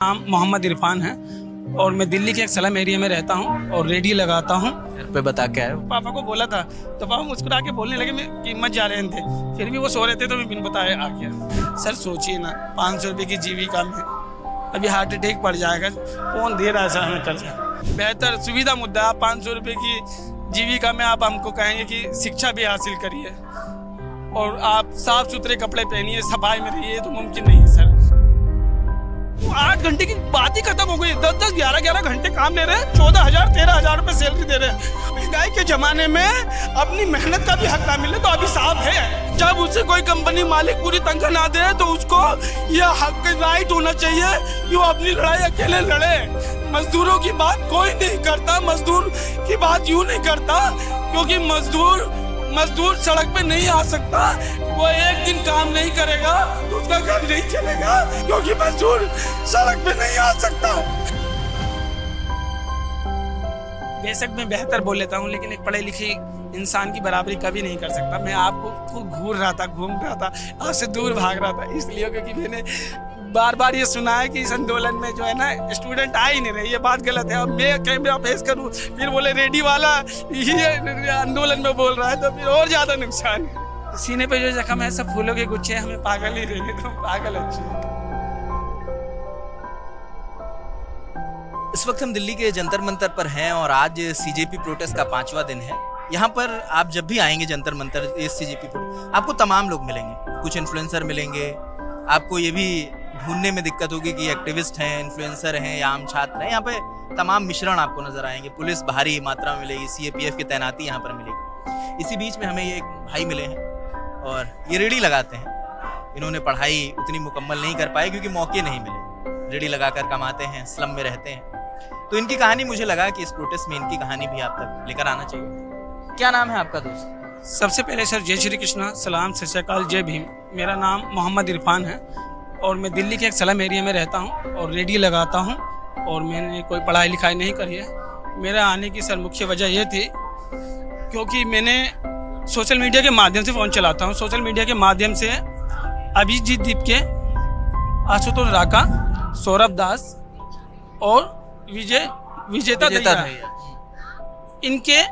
नाम मोहम्मद इरफान है और मैं दिल्ली के एक स्लम एरिया में रहता हूँ और रेडी लगाता हूँ। घर पे बता के आए हो? पापा को बोला था तो पापा मुस्कुरा के बोलने लगे, मैं कीमत जा रहे थे, फिर भी वो सो रहे थे तो मैं बिन बताए आ गया। सर सोचिए ना, 500 रुपये की जीविका में अभी हार्ट अटैक पड़ जाएगा, कौन दे रहा है सर हमें कर्जा? बेहतर सुविधा मुद्दा, आप 500 रुपये की जीविका में आप हमको कहेंगे कि शिक्षा भी हासिल करिए और आप साफ सुथरे कपड़े पहनिए, सफाई में रहिए, तो मुमकिन नहीं है सर। 8 घंटे की बात ही खत्म हो गई, 10-10, 11-11 घंटे काम ले रहे हैं, 14,000 13,000 रुपए सैलरी दे रहे हैं। महंगाई के जमाने में अपनी मेहनत का भी हक ना मिले तो अभी साफ है। जब उसे कोई कंपनी मालिक पूरी तनख्वाह ना दे तो उसको यह हक राइट होना चाहिए कि वो अपनी लड़ाई अकेले लड़े। मजदूरों की बात कोई नहीं करता, मजदूर की बात यूं नहीं करता क्योंकि मजदूर सड़क पे नहीं आ सकता, वो एक दिन काम नहीं करेगा तो उसका घर नहीं चलेगा क्योंकि मजदूर सड़क पे नहीं आ सकता। बेशक मैं बेहतर बोल लेता हूँ लेकिन एक पढ़े लिखे इंसान की बराबरी कभी नहीं कर सकता। मैं आपको खूब घूम रहा था, आपसे दूर भाग रहा था, इसलिए क्योंकि मैंने बार बार ये सुना है कि इस आंदोलन में जो है ना स्टूडेंट आ ही नहीं रहे, ये बात गलत है। और मैं कैमरा फेस करूँ फिर बोले रेडी वाला ये आंदोलन में बोल रहा है तो फिर और ज्यादा नुकसान है। सीने पे जो जख्म है सब फूलों के गुच्छे, हमें पागल ही रहने दो, पागल अच्छे। इस वक्त हम दिल्ली के जंतर मंतर पर हैं और आज सीजेपी प्रोटेस्ट का 5वां दिन है। यहाँ पर आप जब भी आएंगे जंतर मंतर, इस सीजेपी प्रोटेस्ट, आपको तमाम लोग मिलेंगे, कुछ इन्फ्लुएंसर मिलेंगे, आपको ये भी ढूंढने में दिक्कत होगी कि एक्टिविस्ट हैं, इन्फ्लुएंसर हैं या आम छात्र हैं। यहाँ पे तमाम मिश्रण आपको नजर आएंगे, पुलिस भारी मात्रा में मिलेगी, सीएपीएफ की तैनाती यहाँ पर मिलेगी। इसी बीच में हमें ये एक भाई मिले हैं और ये रेडी लगाते हैं। इन्होंने पढ़ाई उतनी मुकम्मल नहीं कर पाए क्योंकि मौके नहीं मिले, रेडी लगाकर कमाते हैं, स्लम में रहते हैं। तो इनकी कहानी मुझे लगा कि इस प्रोटेस्ट में इनकी कहानी भी आप तक लेकर आना चाहिए। क्या नाम है आपका दोस्त? सबसे पहले सर जय श्री कृष्णा, सलाम, सत श्री अकाल, जय भीम। मेरा नाम मोहम्मद इरफान है और मैं दिल्ली के एक स्लम एरिया में रहता हूँ और रेडी लगाता हूँ और मैंने कोई पढ़ाई लिखाई नहीं करी है। मेरा आने की सर मुख्य वजह ये थी क्योंकि मैंने सोशल मीडिया के माध्यम से फ़ोन चलाता हूँ। सोशल मीडिया के माध्यम से अभिजीत दीप के, आशुतोष राका, सौरभ दास और विजेता दहिया, इनके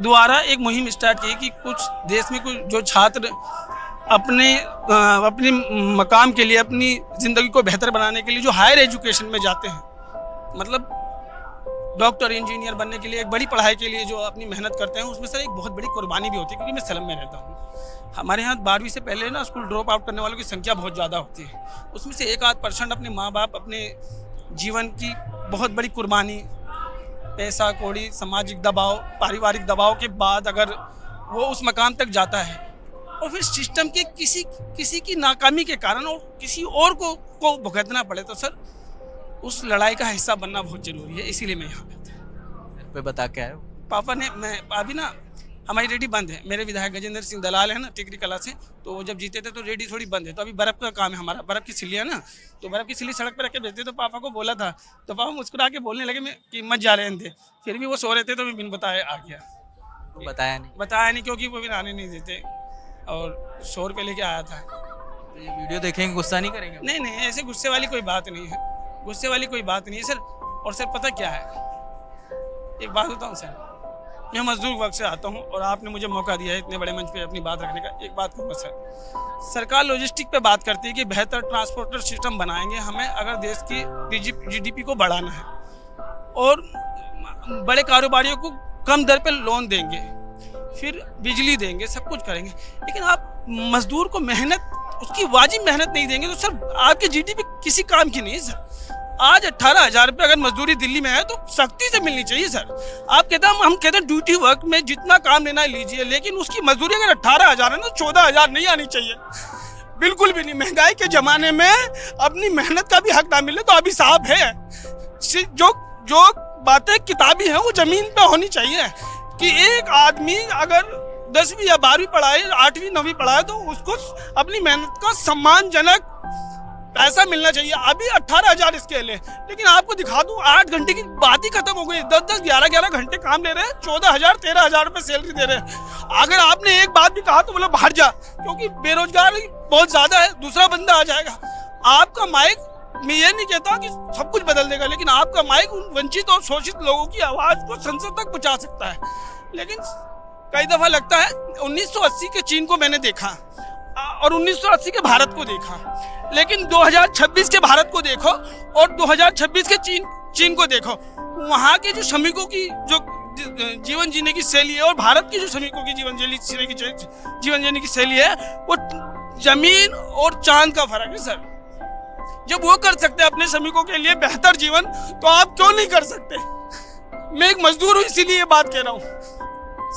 द्वारा एक मुहिम स्टार्ट की कि कुछ देश में कुछ जो छात्र अपने मकाम के लिए, अपनी ज़िंदगी को बेहतर बनाने के लिए जो हायर एजुकेशन में जाते हैं, मतलब डॉक्टर इंजीनियर बनने के लिए, एक बड़ी पढ़ाई के लिए जो अपनी मेहनत करते हैं, उसमें सर एक बहुत बड़ी कुर्बानी भी होती है। क्योंकि मैं स्लम में रहता हूँ, हमारे यहाँ 12वीं से पहले ना स्कूल ड्रॉप आउट करने वालों की संख्या बहुत ज़्यादा होती है। उसमें से 1-8% अपने माँ बाप अपने जीवन की बहुत बड़ी कुर्बानी, पैसा कौड़ी, सामाजिक दबाव, पारिवारिक दबाव के बाद अगर वो उस मकाम तक जाता है और फिर सिस्टम के किसी की नाकामी के कारण और किसी और को भुगतना पड़े तो सर उस लड़ाई का हिस्सा बनना बहुत जरूरी है। इसीलिए मैं यहाँ पे था। पे बता के आए हो? पापा ने, मैं अभी ना हमारी रेडी बंद है, मेरे विधायक गजेंद्र सिंह दलाल है ना टिकरी कला से, तो वो जब जीते थे तो रेडी थोड़ी बंद है। तो अभी बर्फ़ का काम है हमारा, बर्फ़ की सिल्लियाँ ना, तो बर्फ़ की सिल्ली सड़क पर रख के भेजते। तो पापा को बोला था तो पापा मुस्कुरा के बोलने लगे, मैं कीमत जा रहे थे, फिर भी वो सो रहे थे तो मैं बिन बताए आ गया। बताया नहीं क्योंकि वो भी आने नहीं देते और 100 रुपये लेके आया था। तो ये वीडियो देखेंगे गुस्सा नहीं करेंगे? नहीं, ऐसे गुस्से वाली कोई बात नहीं है, गुस्से वाली कोई बात नहीं है सर। और सर पता क्या है, एक बात बताऊँ सर, मैं मजदूर वर्ग से आता हूँ और आपने मुझे मौका दिया है इतने बड़े मंच पे अपनी बात रखने का। एक बात कहूँगा सर, सरकार लॉजिस्टिक पे बात करती है कि बेहतर ट्रांसपोर्टर सिस्टम बनाएंगे हमें अगर देश की जीडीपी को बढ़ाना है, और बड़े कारोबारियों को कम दर पे लोन देंगे, फिर बिजली देंगे, सब कुछ करेंगे, लेकिन आप मजदूर को मेहनत, उसकी वाजिब मेहनत नहीं देंगे तो सर आपकी जीडीपी किसी काम की नहीं है सर। आज 18,000 रुपये अगर मजदूरी दिल्ली में है तो सख्ती से मिलनी चाहिए सर। आप कहते हैं, हम कहते हैं ड्यूटी वर्क में जितना काम लेना है लीजिए, लेकिन उसकी मजदूरी अगर 18,000 है ना, 14,000 नहीं आनी चाहिए, बिल्कुल भी नहीं। महंगाई के ज़माने में अपनी मेहनत का भी हक ना मिले तो अभी साफ है। जो बातें किताबी हैं वो ज़मीन पे होनी चाहिए कि एक आदमी अगर 10वीं या 12वीं पढ़ाई, 8वीं 9वीं पढ़ाई तो उसको अपनी मेहनत का सम्मानजनक पैसा मिलना चाहिए। अभी 18,000 स्केल है, लेकिन आपको दिखा दूं 8 घंटे की बात ही खत्म हो गई, 10-10, 11-11 घंटे काम ले रहे हैं, 14,000 13,000 रुपये सैलरी दे रहे हैं। अगर आपने एक बात भी कहा तो बोला बाहर जा, क्योंकि बेरोजगारी बहुत ज्यादा है, दूसरा बंदा आ जाएगा। आपका माइक मैं ये नहीं कहता कि सब कुछ बदल देगा, लेकिन आपका माइक उन वंचित और शोषित लोगों की आवाज़ को संसद तक पहुंचा सकता है। लेकिन कई दफ़ा लगता है 1980 के चीन को मैंने देखा और 1980 के भारत को देखा, लेकिन 2026 के भारत को देखो और 2026 के चीन को देखो। वहाँ के जो श्रमिकों की जो जीवन जीने की शैली है और भारत की जो श्रमिकों की जीवन जीने की शैली है, वो जमीन और चांद का फर्क है सर। जब वो कर सकते हैं अपने श्रमिकों के लिए बेहतर जीवन, तो आप क्यों नहीं कर सकते? मैं एक मजदूर हूँ, इसीलिए ये बात कह रहा हूँ,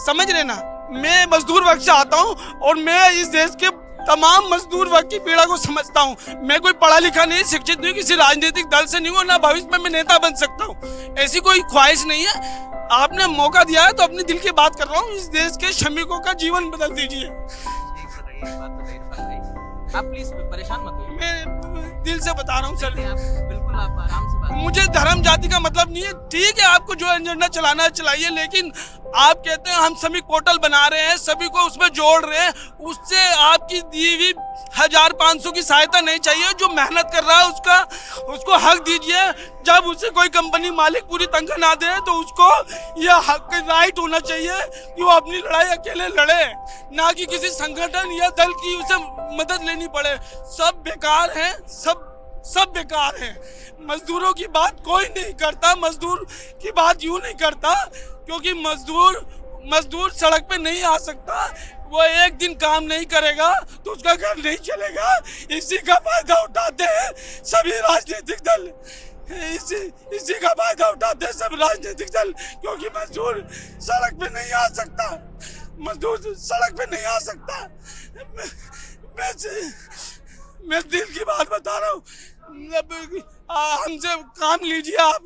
समझ रहे ना। मैं मजदूर वर्ग से आता हूँ और मैं इस देश के तमाम मजदूर वर्ग की पीड़ा को समझता हूँ। मैं कोई पढ़ा लिखा नहीं, शिक्षित नहीं, किसी राजनीतिक दल से नहीं हूँ, ना भविष्य में मैं नेता बन सकता हूँ, ऐसी कोई ख्वाहिश नहीं है। आपने मौका दिया है तो अपने दिल की बात कर रहा हूँ, इस देश के श्रमिकों का जीवन बदल दीजिए। आप प्लीज परेशान मत होइए, मैं दिल से बता रहा हूँ सर। बिल्कुल आप आराम से बात। मुझे धर्म जाति का मतलब नहीं है, ठीक है आपको जो एजेंडा चलाना है चलाइए, लेकिन आप कहते हैं हम श्रमिक पोर्टल बना रहे हैं, सभी को उसमें जोड़ रहे हैं, उससे आपकी दी हुई 1500 की सहायता नहीं चाहिए। जो मेहनत कर रहा है उसको हक दीजिए। जब उसे कोई कंपनी मालिक पूरी तनख्वाह ना दे तो उसको यह हक राइट होना चाहिए कि वो अपनी लड़ाई अकेले लड़े, ना कि किसी संगठन या दल की उसे मदद लेनी पड़े। सब बेकार हैं, सब बेकार हैं। मजदूरों की बात कोई नहीं करता, मजदूर की बात यूं नहीं करता क्योंकि मजदूर सड़क पे नहीं आ सकता। वो एक दिन काम नहीं करेगा तो उसका घर नहीं चलेगा। इसी का फायदा उठाते हैं सभी राजनीतिक दल, इसी का फायदा उठाते हैं सब राजनीतिक दल, क्योंकि मजदूर सड़क पे नहीं आ सकता, मजदूर सड़क पे नहीं आ सकता। मैं दिल की बात बता रहा हूँ। हमसे काम लीजिए, आप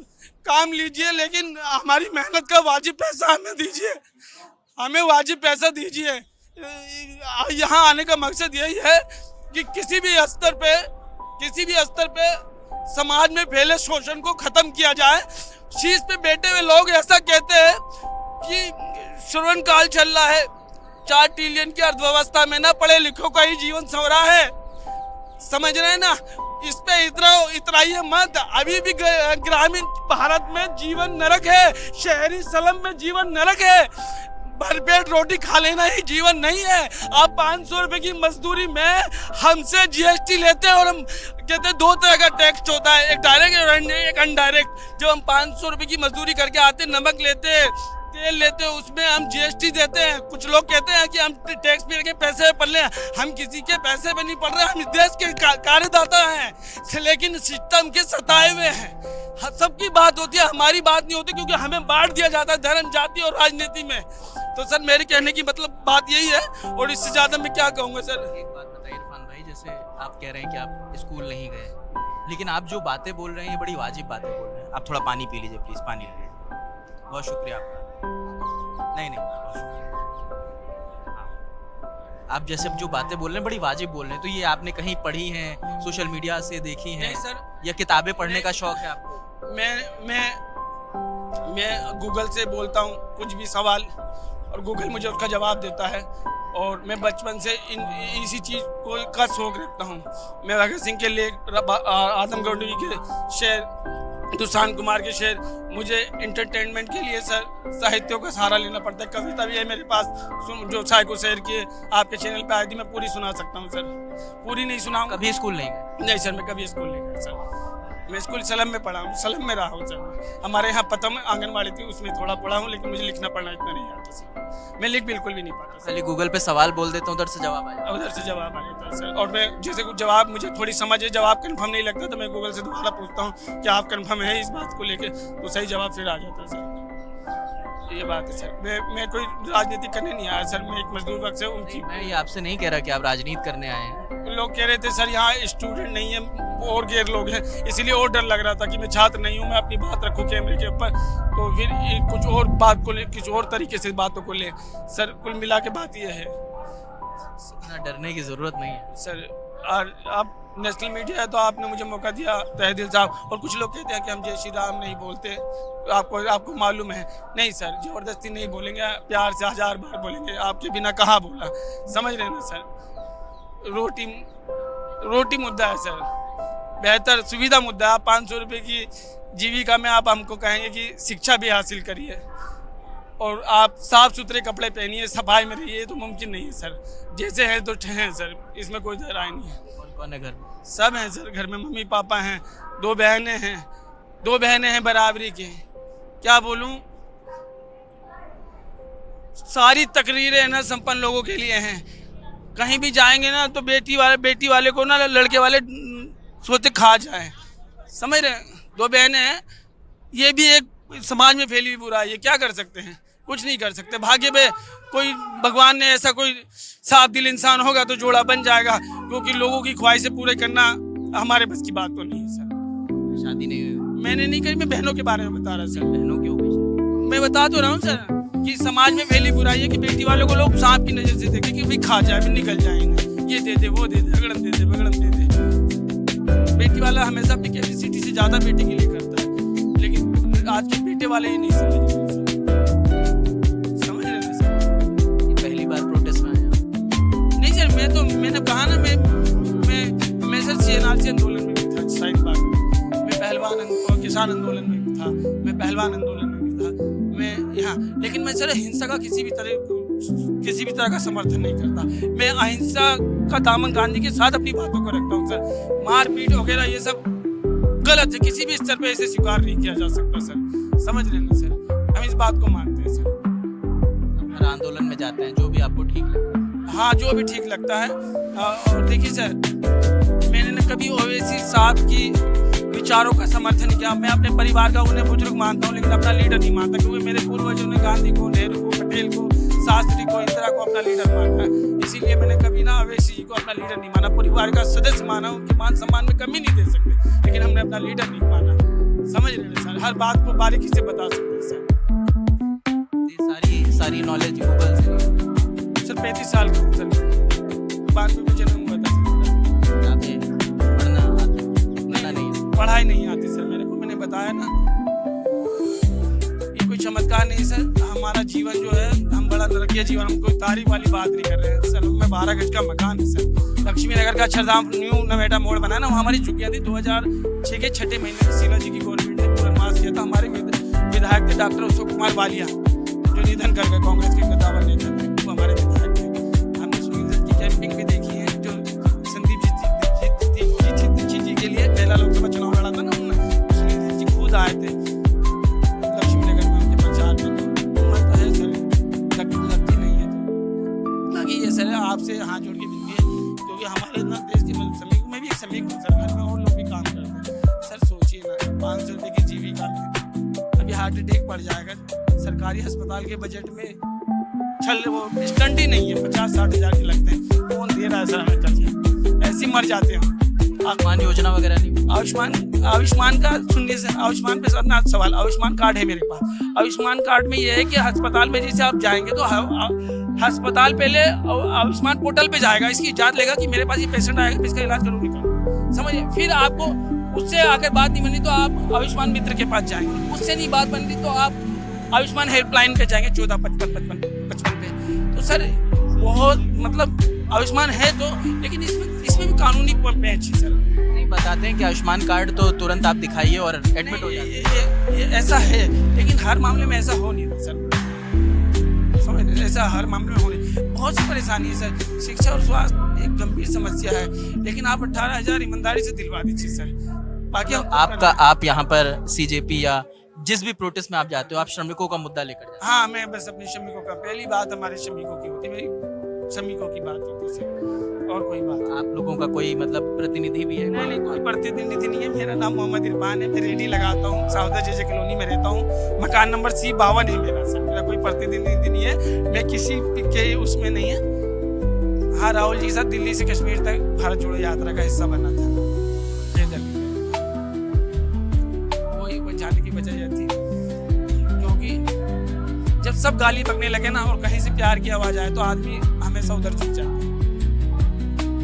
काम लीजिए, लेकिन हमारी मेहनत का वाजिब पैसा हमें दीजिए, हमें वाजिब पैसा दीजिए। यहाँ आने का मकसद यही है कि किसी भी स्तर पे समाज में फैले शोषण को खत्म किया जाए। शीश पे बैठे हुए लोग ऐसा कहते हैं कि श्रवण काल चल रहा है, 4 ट्रिलियन की अर्थव्यवस्था में ना पढ़े लिखों का ही जीवन संवरा है, समझ रहे हैं ना। इस पे इतराइए मत। अभी भी ग्रामीण भारत में जीवन नरक है, शहरी स्लम में जीवन नरक है। भरपेट रोटी खा लेना ही जीवन नहीं है। आप 500 रुपए की मजदूरी में हमसे जीएसटी लेते हैं और हम कहते हैं 2 तरह का टैक्स होता है, एक डायरेक्ट और एक अनडायरेक्ट। जब हम 500 रुपए की मजदूरी करके आते, नमक लेते, तेल लेते, उसमें हम जीएसटी देते हैं। कुछ लोग कहते हैं कि हम टैक्स पे के पैसे पढ़ लें, हम किसी के पैसे पे नहीं पढ़ रहे, हम इस देश के कार्यदाता हैं, लेकिन सिस्टम के सताए हुए हैं। सबकी बात होती है, हमारी बात नहीं होती, क्योंकि हमें बांट दिया जाता है धर्म, जाति और राजनीति में। तो सर मेरे कहने की मतलब बात यही है, और इससे ज्यादा मैं क्या कहूँगा सर। एक बात बताइए इरफान भाई, जैसे आप कह रहे हैं कि आप स्कूल नहीं गए, लेकिन आप जो बातें बोल रहे हैं ये बड़ी वाजिब बातें बोल रहे हैं। आप थोड़ा पानी पी लीजिए प्लीज, पानी लीजिए। बहुत शुक्रिया आपका। नहीं बहुत शुक्रिया। हाँ, आप जैसे जो बातें बोल रहे हैं बड़ी वाजिब बोल रहे हैं, तो ये आपने कहीं पढ़ी हैं, सोशल मीडिया से देखी हैं? नहीं सर, या किताबें पढ़ने का शौक है आपको? मैं गूगल से बोलता हूँ कुछ भी सवाल और गूगल मुझे उसका जवाब देता है, और मैं बचपन से इसी चीज़ का शौक रखता हूँ। मैं भगत सिंह के लेख, आजमगढ़ के शेर, हिंदुस्तान कुमार के शेर, मुझे इंटरटेनमेंट के लिए सर साहित्यों का सहारा लेना पड़ता है। कविता भी है मेरे पास जो शायको शेर की आपके चैनल पे आई थी, मैं पूरी सुना सकता हूँ सर। पूरी नहीं सुनाऊँ। कभी स्कूल नहीं गए? नहीं सर, मैं कभी स्कूल नहीं गया सर। मैं स्कूल सलम में पढ़ा हूँ, सलम में रहा हूँ सर। हमारे यहाँ पतम आंगनबाड़ी थी, उसमें थोड़ा पढ़ा हूँ, लेकिन मुझे लिखना पढ़ना इतना नहीं आता सर। मैं लिख बिल्कुल भी नहीं पाता। खाली गूगल पे सवाल बोल देता हूँ, उधर से जवाब आ जाता है। उधर से जवाब आ जाता है सर। और मैं जैसे कुछ जवाब मुझे थोड़ी समझ है, जवाब कंफर्म नहीं लगता, तो मैं गूगल से दोबारा पूछता हूँ कि आप कंफर्म है इस बात को लेकर, तो सही जवाब फिर आ जाता है सर। ये बात है सर। मैं कोई राजनीति करने नहीं आया सर, मैं एक मजदूर वर्ग से उनकी। मैं ये आपसे नहीं कह रहा कि आप राजनीति करने आए हैं। लोग कह रहे थे सर यहाँ स्टूडेंट नहीं है और गैर लोग हैं, इसीलिए और डर लग रहा था कि मैं छात्र नहीं हूँ, मैं अपनी बात रखूँ कैमरे के ऊपर, तो फिर कुछ और बात को ले, कुछ और तरीके से बातों को ले। सर कुल मिला के बात ये है, इतना डरने की जरूरत नहीं है सर। और आप नेशनल मीडिया है तो आपने मुझे मौका दिया तहे दिल साहब। और कुछ लोग कहते हैं कि हम जय श्री राम नहीं बोलते, आपको मालूम है। नहीं सर, ज़बरदस्ती नहीं बोलेंगे, प्यार से 1000 बार बोलेंगे। आपके बिना कहाँ बोला, समझ रहे ना सर। रोटी मुद्दा है सर। बेहतर सुविधा मुद्दा। आप 500 रुपये की जीविका में आप हमको कहेंगे कि शिक्षा भी हासिल करिए और आप साफ सुथरे कपड़े पहनिए, सफाई में रहिए, तो मुमकिन नहीं है सर। जैसे हैं तो हैं सर, इसमें कोई राय नहीं है। कौन कौन है घर में? सब हैं सर घर में, मम्मी पापा हैं, 2 बहनें हैं बराबरी की। क्या बोलूं, सारी तकरीरें ना संपन्न लोगों के लिए हैं। कहीं भी जाएंगे ना तो बेटी वाले को ना लड़के वाले सोते खा जाए, समझ रहे हैं। 2 बहनें हैं, ये भी एक समाज में फैली हुई बुराई है। क्या कर सकते हैं, कुछ नहीं कर सकते। भाग्य पे कोई भगवान ने ऐसा कोई साफ दिल इंसान होगा तो जोड़ा बन जाएगा, क्योंकि लोगों की ख्वाहिशें पूरे करना हमारे बस की बात तो नहीं है सर। शादी नहीं हुई? मैंने नहीं करी, मैं बहनों के बारे में बता रहा सर। बहनों की हो गई? मैं बता तो रहा हूँ सर कि समाज में फैली बुराई है कि बेटी वालों को लोग सांप की नजर से देखे कि भाई खा जाए, फिर निकल जाएंगे, ये दे दे, वो दे दे, अगड़म दे दे, बगड़म दे दे। बेटी वाला हमेशा अपनी कैपेसिटी से ज्यादा बेटे के लिए करता है, लेकिन आज के बेटे वाले ये नहीं समझ रहे हैं सर। ये पहली बार प्रोटेस्ट में आया? नहीं सर, मैंने कहा ना, मैं सर CNRC आंदोलन में भी था, शाहीन बाग में। मैं पहलवान और किसान आंदोलन में भी था, मैं पहलवान आंदोलन में भी था, मैं यहाँ। लेकिन मैं सर हिंसा का किसी भी तरह का समर्थन नहीं करता। मैं अहिंसा का दामन गांधी के साथ अपनी बातों को रखता हूँ सर। मारपीट वगैरह ये सब गलत है, किसी भी स्तर पे इसे स्वीकार नहीं किया जा सकता सर। समझ रहे हैं सर, हम इस बात को मानते हैं सर। हर आंदोलन में जाते हैं, जो भी आपको ठीक लगता है। हाँ, जो भी ठीक लगता है। और देखिए सर, मैंने न कभी ओवैसी साहब की विचारों का समर्थन किया। मैं अपने परिवार का उन्हें बुजुर्ग मानता हूँ, लेकिन अपना लीडर नहीं मानता, क्योंकि मेरे पूर्वजों ने गांधी को, नेहरू को, पटेल को, शास्त्री को, इंदिरा को अपना लीडर माना है। इसीलिए मैंने कभी ना ओवैसी जी को अपना लीडर नहीं माना। परिवार का सदस्य माना, उनके मान सम्मान में कमी नहीं दे सकते, लेकिन हमने अपना लीडर नहीं माना। समझ रहे हैं सर, हर बात को बारीकी से बता सकते हैं सर। सारी नॉलेज गूगल से? सर 35 साल का हूँ सर, 92 में जन्म हुआ था सर। आपने पढ़ना नहीं? पढ़ाई नहीं आती सर मेरे को, मैंने बताया ना। ये कोई चमत्कार नहीं सर, हमारा जीवन जो है, हम बड़ा नरकीय जीवन, हम कोई तारीफ वाली बात नहीं कर रहे हैं सर। मैं 12 गज का मकान है सर, लक्ष्मी नगर का अक्षरधाम न्यू नवेटा मोड़ बना ना, वो हमारी झुग्गियाँ थी। 2006 के 6 महीने में शीला जी की गवर्नमेंट ने पुनर्वास किया था। हमारे विधायक थे डॉक्टर अशोक कुमार वालिया, जो निधन कर गए, कांग्रेस के गद्दावर नेता थे, वो हमारे विधायक थे। हमने सुनील दत्त की कैंपिंग भी देखी है, जो संदीप जी के लिए पहला लोकसभा चुनाव लड़ा था ना, सुनील दत्त जी खुद आए थे लक्ष्मी नगर में उनके प्रचार में। उम्र तो है सर, लगती नहीं है। तो बाकी ये सर आपसे हाथ जोड़ के विनती है, क्योंकि हमारे ना देश के श्रमिक, मैं भी एक श्रमिक हूँ सर, घर में और लोग भी काम करते हैं सर। सोचिए ना, 500 रुपये की जीविका में अभी हार्ट अटैक पड़ जाएगा। सरकारी अस्पताल के बजट में वो स्टंट ही नहीं है, 50-60 हज़ार के लगते हैं। कौन दे रहा है सर हमें कर्जा, ऐसे ही मर जाते हैं। आयुष्मान योजना वगैरह नहीं? आयुष्मान का सुनने से, आयुष्मान पे अपना सवाल, आयुष्मान कार्ड है मेरे पास। आयुष्मान कार्ड में ये है कि अस्पताल में जैसे आप जाएंगे तो अस्पताल पहले आयुष्मान पोर्टल पे जाएगा, इसकी जांच लेगा कि मेरे पास ये पेशेंट आएगा, इसका इलाज करूँ निकलो, समझिए। फिर आपको उससे आकर बात नहीं बनी तो आप आयुष्मान मित्र के पास जाएंगे, उससे नहीं बात बन रही तो आप आयुष्मान हेल्पलाइन पे जाएंगे 145555 पे। तो सर बहुत मतलब आयुष्मान है तो, लेकिन इसमें भी कानूनी पेच है सर। नहीं बताते हैं कि आयुष्मान कार्ड तो तुरंत आप दिखाइए और एडमिट हो जाइए, ये ऐसा है, लेकिन हर मामले में ऐसा हो नहीं रहा सर। समझ, ऐसा हर मामले में हो नहीं। बहुत सी परेशानी है सर, शिक्षा और स्वास्थ्य एक गंभीर समस्या है, लेकिन आप 18,000 ईमानदारी से दिलवा दीजिए सर। बाकी आप यहाँ पर CJP या जिस भी प्रोटेस्ट में आप जाते हो, आप श्रमिकों का मुद्दा लेकर जाते हो? हाँ, मैं बस अपने श्रमिकों का, पहली बात हमारे श्रमिकों की होती है, मेरी श्रमिकों की बात होती है, और कोई बात। आप लोगों का कोई मतलब प्रतिनिधि भी है? नहीं, कोई प्रतिनिधि नहीं है। मेरा नाम मोहम्मद इरफान है, मैं रेडी लगाता हूँ, साउदा JJ कॉलोनी में रहता हूँ, मकान नंबर C52 है मेरा सर। मेरा कोई प्रतिनिधि नहीं है, मैं किसी के उसमें नहीं है। हाँ, राहुल जी के साथ दिल्ली से कश्मीर तक भारत जोड़ो यात्रा का हिस्सा बना था, वही जाने की वजह यह थी, क्योंकि जब सब गाली बकने लगे ना और कहीं से प्यार की आवाज आए तो आदमी हमेशा उधर झुक जाता है।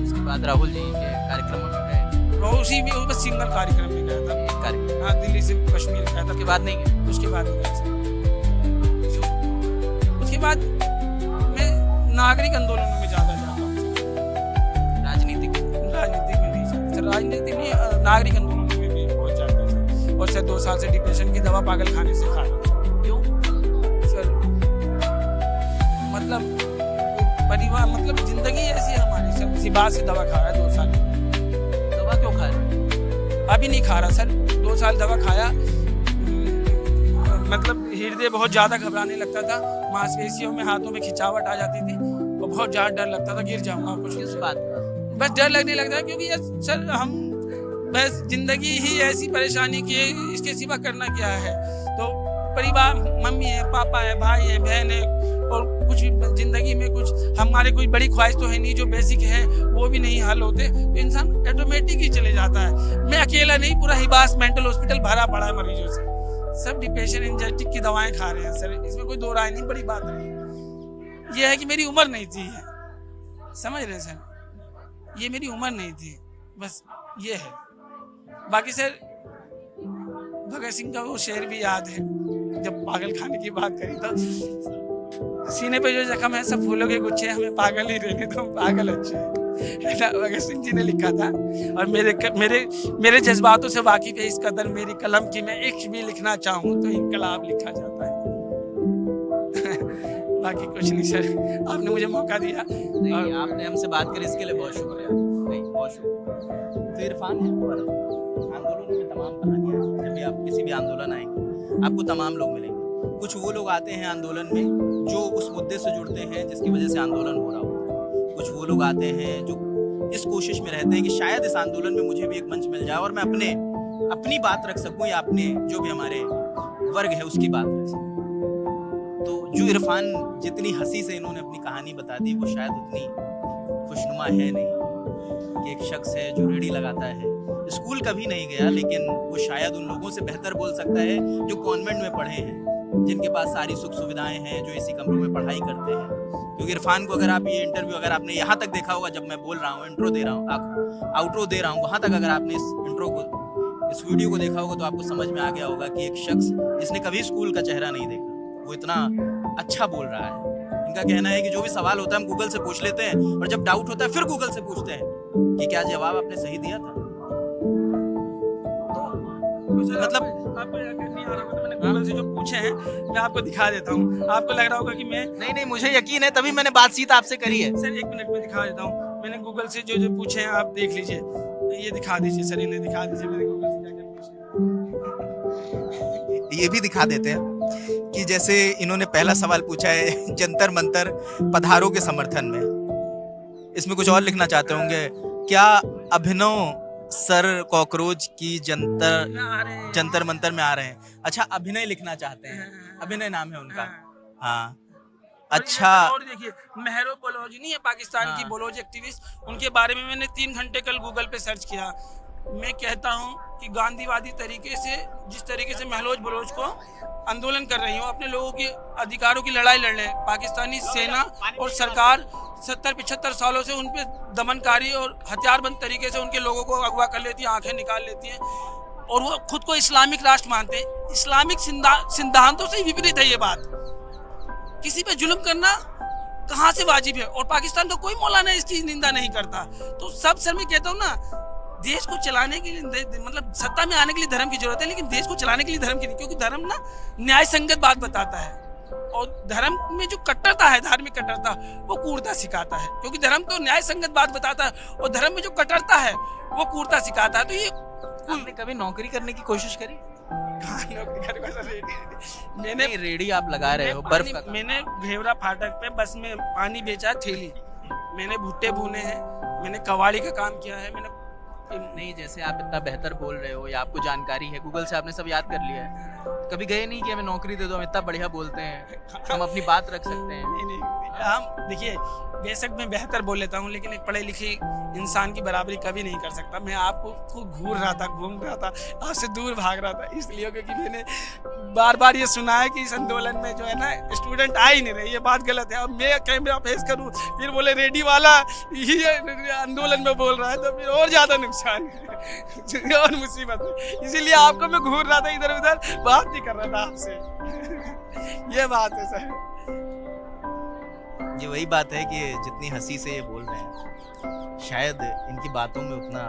उसके बाद राहुल जी के कार्यक्रमों में गए? उसी भी बस सिंगल कार्यक्रम में गया था, एक कार्यक्रम। हाँ, दिल्ली से कश्मीर गया था। उसके बाद नहीं गए? उसके बाद नहीं गया सर। उसके बाद मैं नागरिक आंदोलनों में ज्यादा जाता हूँ, राजनीतिक में नहीं जाता सर। सर, राजनीति में नागरिक आंदोलन में भी बहुत जाता हूँ सर। और सर 2 साल से डिप्रेशन की दवा पागल खाने से खा रहा हूँ सर। क्यों? सर मतलब परिवार, मतलब जिंदगी ऐसी है हमारी सर, इसी बात से दवा खा रहा है 2 साल। दवा क्यों खा रहे हैं? अभी नहीं खा रहा सर, 2 साल दवा खाया, मतलब हृदय बहुत ज़्यादा घबराने लगता था, मांसपेशियों में हाथों में खिंचावट आ जाती थी और बहुत ज़्यादा डर लगता था गिर जाऊंगा कुछ। किस बात का? बस डर लगने लगता है क्योंकि यार सर हम बस जिंदगी ही ऐसी परेशानी की है, इसके सिवा करना क्या है। तो परिवार, मम्मी है, पापा है, भाई है, बहन है, और कुछ जिंदगी में कुछ हमारे कोई बड़ी ख्वाहिश तो है नहीं, जो बेसिक है वो भी नहीं हल होते, तो इंसान ऑटोमेटिक ही चले जाता है। मैं अकेला नहीं, पूरा हिबास मेंटल हॉस्पिटल भरा पड़ा है मरीजों से, सब डिप्रेशन एंजाइटी की दवाएं खा रहे हैं सर, इसमें कोई दो राय नहीं, बड़ी बात नहीं। ये है कि मेरी उम्र नहीं थी, समझ रहे सर, ये मेरी उम्र नहीं थी, बस ये है। बाकी सर भगत सिंह का वो शेर भी याद है, जब पागल खाने की बात करी तो सीने पे जो जख्म है सब फूलों के गुच्छे, हमें पागल ही रहने दो, पागल अच्छे है ना, भगत सिंह जी ने लिखा था। और मेरे जज्बातों से वाकिफ है इस कदर मेरी कलम की, मैं इश्क भी लिखना चाहूँ तो इनकलाब लिखा जाता है। बाकी कुछ नहीं सर, आपने मुझे मौका दिया। नहीं, आपने हमसे बात करी, इसके लिए बहुत शुक्रिया। नहीं, बहुत शुक्रिया। तो इरफान है पर आंदोलन में तमाम कहानियाँ, जब भी आप किसी भी आंदोलन आएंगे आपको तमाम लोग मिलेंगे। कुछ वो लोग आते हैं आंदोलन में जो उस मुद्दे से जुड़ते हैं जिसकी वजह से आंदोलन हो रहा होता है। कुछ वो लोग आते हैं जो इस कोशिश में रहते हैं कि शायद इस आंदोलन में मुझे भी एक मंच मिल जाए और मैं अपनी बात रख सकूं या अपने जो भी हमारे वर्ग है उसकी बात रख सकूं। तो जो इरफान जितनी हंसी से इन्होंने अपनी कहानी बता दी वो शायद उतनी खुशनुमा है नहीं, कि एक शख्स है जो रेडी लगाता है, स्कूल कभी नहीं गया, लेकिन वो शायद उन लोगों से बेहतर बोल सकता है जो कॉन्वेंट में पढ़े हैं, जिनके पास सारी सुख सुविधाएं हैं, जो इसी कमरों में पढ़ाई करते हैं। क्योंकि इरफान को अगर आप ये इंटरव्यू अगर आपने यहाँ तक देखा होगा, जब मैं बोल रहा हूँ, इंट्रो दे रहा हूँ, आउट्रो दे रहा हूँ, वहाँ तक अगर आपने इस इंट्रो को, इस वीडियो को देखा होगा तो आपको समझ में आ गया होगा कि एक शख्स जिसने कभी स्कूल का चेहरा नहीं देखा वो इतना अच्छा बोल रहा है। इनका कहना है कि जो भी सवाल होता है हम गूगल से पूछ लेते हैं और जब डाउट होता है फिर गूगल से पूछते हैं कि क्या जवाब आपने सही दिया था। तो मतलब आपको यकीन नहीं आ रहा, मैंने गूगल से जो पूछे हैं मैं आपको दिखा देता हूँ, आपको लग रहा होगा कि मैं नहीं, मुझे यकीन है, तभी मैंने बातचीत आपसे करी है। सर 1 मिनट में दिखा देता हूँ। मैंने गूगल से जो पूछे हैं आप देख लीजिए, ये दिखा दीजिए सर, इन्हें दिखा दीजिए मैंने गूगल से क्या पूछे। ये भी दिखा देते हैं कि जैसे इन्होंने पहला सवाल पूछा है जंतर मंतर पधारों के समर्थन में, इसमें कुछ और लिखना चाहते होंगे, क्या अभिनव सर कॉकरोच की जंतर मंतर में आ रहे हैं। अच्छा, अभिनय लिखना चाहते हैं, अभिनय नाम है उनका। हाँ अच्छा। और देखिए मेहरो बलोच नहीं है पाकिस्तान की बलोच एक्टिविस्ट, उनके बारे में मैंने 3 घंटे कल गूगल पे सर्च किया। मैं कहता हूँ कि गांधीवादी तरीके से, जिस तरीके से महलोज बलोच को आंदोलन कर रही हो, अपने लोगों के अधिकारों की लड़ाई लड़ रहे हैं, पाकिस्तानी सेना और सरकार 70-75 सालों से उन पे दमनकारी और हथियारबंद तरीके से उनके लोगों को अगवा कर लेती है, आंखें निकाल लेती हैं, और वो खुद को इस्लामिक राष्ट्र मानते हैं। इस्लामिक सिद्धांतों से विपरीत है ये बात। किसी पे जुल्म करना कहाँ से वाजिब है, और पाकिस्तान का कोई मौलाना इसकी निंदा नहीं करता। तो सब सर मैं कहता हूँ ना, देश को चलाने के लिए, मतलब सत्ता में आने के लिए धर्म की जरूरत है, लेकिन देश को चलाने के लिए धर्म की नहीं, क्योंकि धर्म ना न्याय संगत बात बताता है, और धर्म में जो कट्टरता है, धार्मिक कट्टरता, वो क्रूरता सिखाता है। क्योंकि धर्म तो न्याय संगत बात बताता है और धर्म में जो कट्टरता है वो क्रूरता सिखाता है। तो ये आपने कभी नौकरी करने की कोशिश करी? मैंने रेडी आप लगा रहे हो बर्फ का। मैंने घेवरा फाटक पे बस में पानी बेचा थैली, मैंने भुट्टे भूने हैं, मैंने कवाड़ी का काम किया है। मैंने नहीं, जैसे आप इतना बेहतर बोल रहे हो या आपको जानकारी है, गूगल से आपने सब याद कर लिया है, कभी गए नहीं कि हमें नौकरी दे दो, हम इतना बढ़िया बोलते हैं, हम अपनी बात रख सकते हैं। नहीं, हम देखिए बेशक मैं बेहतर बोल लेता हूँ, लेकिन एक पढ़े लिखे इंसान की बराबरी कभी नहीं कर सकता। मैं आपको घूम रहा था, आपसे दूर भाग रहा था, इसलिए क्योंकि मैंने बार बार ये सुना है कि इस आंदोलन में जो है ना स्टूडेंट आ ही नहीं रहे, ये बात गलत है। अब मैं कैमरा फेस करूँ, फिर बोले रेडी वाला ही आंदोलन में बोल रहा है, तो फिर और ज़्यादा नुकसान है और मुसीबत है। इसीलिए आपको मैं घूर रहा था, इधर उधर बात नहीं कर रहा था आपसे। ये बात है सर, ये वही बात है कि जितनी हंसी से ये बोल रहे हैं, शायद इनकी बातों में उतना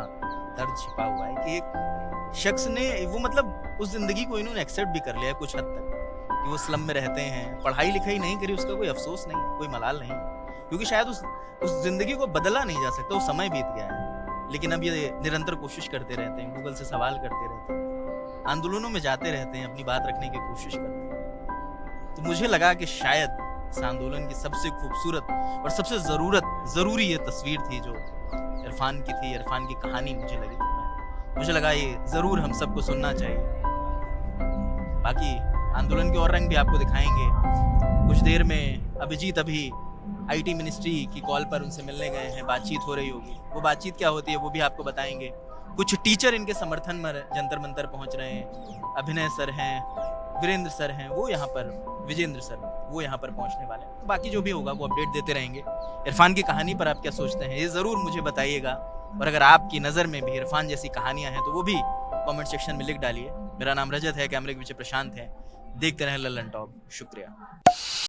दर्द छिपा हुआ है कि एक शख्स ने वो मतलब उस जिंदगी को इन्होंने एक्सेप्ट भी कर लिया है कुछ हद तक कि वो स्लम में रहते हैं, पढ़ाई लिखाई नहीं करी, उसका कोई अफसोस नहीं है, कोई मलाल नहीं है, क्योंकि शायद उस जिंदगी को बदला नहीं जा सकता, वो समय बीत गया है। लेकिन अब ये निरंतर कोशिश करते रहते हैं, गूगल से सवाल करते रहते हैं, आंदोलनों में जाते रहते हैं, अपनी बात रखने की कोशिश करते हैं। तो मुझे लगा कि शायद इस आंदोलन की सबसे खूबसूरत और सबसे ज़रूरी ये तस्वीर थी जो इरफान की थी, इरफान की कहानी मुझे लगी, तो मुझे लगा ये ज़रूर हम सबको सुनना चाहिए। बाकी आंदोलन के और रंग भी आपको दिखाएंगे। कुछ देर में अभिजीत अभी IT मिनिस्ट्री की कॉल पर उनसे मिलने गए हैं, बातचीत हो रही होगी, वो बातचीत क्या होती है वो भी आपको बताएंगे। कुछ टीचर इनके समर्थन में जंतर मंतर पहुंच रहे हैं, अभिनय सर हैं, वीरेंद्र सर हैं, वो यहाँ पर विजेंद्र सर वो यहाँ पर पहुँचने वाले हैं। बाकी जो भी होगा वो अपडेट देते रहेंगे। इरफान की कहानी पर आप क्या सोचते हैं ये ज़रूर मुझे बताइएगा, और अगर आपकी नज़र में भी इरफान जैसी कहानियाँ हैं तो वो भी कमेंट सेक्शन में लिख डालिए। मेरा नाम रजत है, कैमरे के पीछे प्रशांत है। देखते रहें लल्लन टॉप। शुक्रिया।